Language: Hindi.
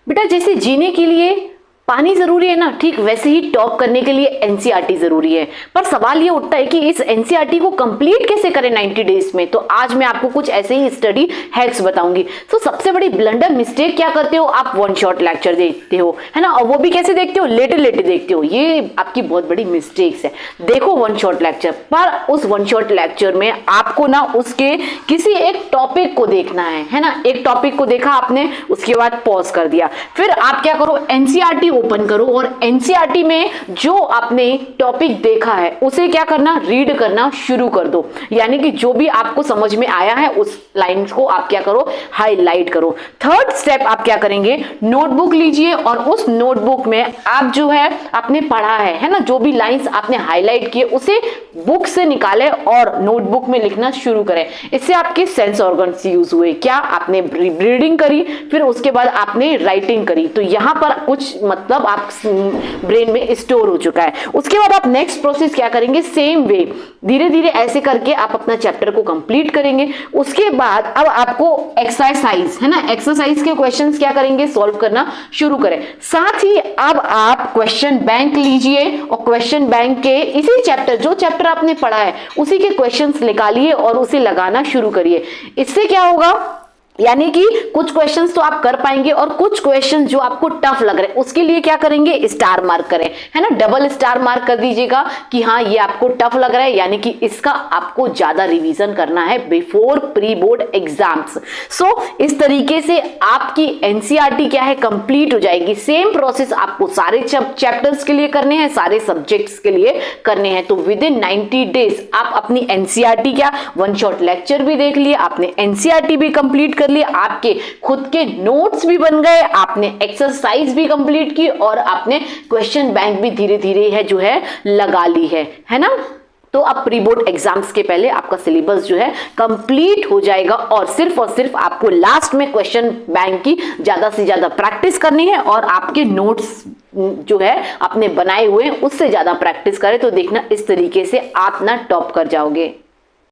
बेटा जैसे जीने के लिए पानी जरूरी है ना, ठीक वैसे ही टॉप करने के लिए एनसीईआरटी जरूरी है। पर सवाल ये उठता है कि इस एनसीईआरटी को कंप्लीट कैसे करें 90 डेज में। तो आज मैं आपको कुछ ऐसे ही स्टडी हैक्स बताऊंगी। तो सबसे बड़ी ब्लंडर मिस्टेक क्या करते हो आप, वन शॉट लेक्चर देखते हो, है ना, और वो भी कैसे देखते हो, लेटे लेटे देखते हो। ये आपकी बहुत बड़ी मिस्टेक्स है। देखो वन शॉट लेक्चर, पर उस वन शॉट लेक्चर में आपको ना उसके किसी एक टॉपिक को देखना है ना। एक टॉपिक को देखा आपने, उसके बाद पॉज कर दिया, फिर आप क्या करो, एनसीईआरटी ओपन करो और एनसीईआरटी में जो आपने टॉपिक देखा है उसे क्या करना, रीड करना शुरू कर दो। यानी कि जो भी आपको समझ में आया है उस लाइन को आप क्या करो, हाईलाइट करो। थर्ड स्टेप आप क्या करेंगे, नोटबुक लीजिए और उस नोटबुक में आप जो है आपने पढ़ा है ना, जो भी लाइंस आपने हाईलाइट किए उसे बुक से निकाले और नोटबुक में लिखना शुरू करें। इससे आपके सेंस ऑर्गन्स यूज हुए, क्या आपने रीडिंग करी, फिर उसके बाद आपने राइटिंग करी, तो यहां पर कुछ मतलब आप ब्रेन में स्टोर हो चुका है। उसके बाद आप नेक्स्ट प्रोसेस क्या करेंगे, सेम वे धीरे धीरे ऐसे करके आप अपना चैप्टर को कंप्लीट करेंगे। उसके बाद अब आपको एक्सरसाइज, है ना, एक्सरसाइज के क्वेश्चंस क्या करेंगे, सॉल्व करना शुरू करें। साथ ही अब आप क्वेश्चन बैंक लीजिए और क्वेश्चन बैंक के इसी चैप्टर, जो चैप्टर आपने पढ़ा है उसी के क्वेश्चंस निकालिए और उसे लगाना शुरू करिए। इससे क्या होगा, यानी कि कुछ क्वेश्चंस तो आप कर पाएंगे और कुछ क्वेश्चन जो आपको टफ लग रहे हैं उसके लिए क्या करेंगे, स्टार मार्क करें, है ना, डबल स्टार मार्क कर दीजिएगा कि हाँ ये आपको टफ लग रहा है, यानी कि इसका आपको ज्यादा रिवीजन करना है बिफोर प्री बोर्ड एग्जाम्स। सो इस तरीके से आपकी एनसीईआरटी क्या है, कंप्लीट हो जाएगी। सेम प्रोसेस आपको सारे चैप्टर्स के लिए करने हैं, सारे सब्जेक्ट्स के लिए करने हैं। तो विद इन 90 डेज आप अपनी एनसीईआरटी क्या, वन शॉट लेक्चर भी देख लिए, आपने एनसीईआरटी भी कंप्लीट कर लिए, आपके खुद के नोट्स भी बन गए, आपने एक्सरसाइज भी कंप्लीट की और आपने क्वेश्चन बैंक भी धीरे धीरे है जो है लगा ली है ना। तो अब प्री बोर्ड एग्जाम्स के पहले आपका सिलेबस जो है कंप्लीट हो जाएगा और सिर्फ आपको लास्ट में क्वेश्चन बैंक की ज्यादा से ज्यादा प्रैक्टिस करनी है और आपके नोट्स जो है आपने बनाए हुए उससे ज्यादा प्रैक्टिस करें, तो देखना इस तरीके से आप ना टॉप कर जाओगे।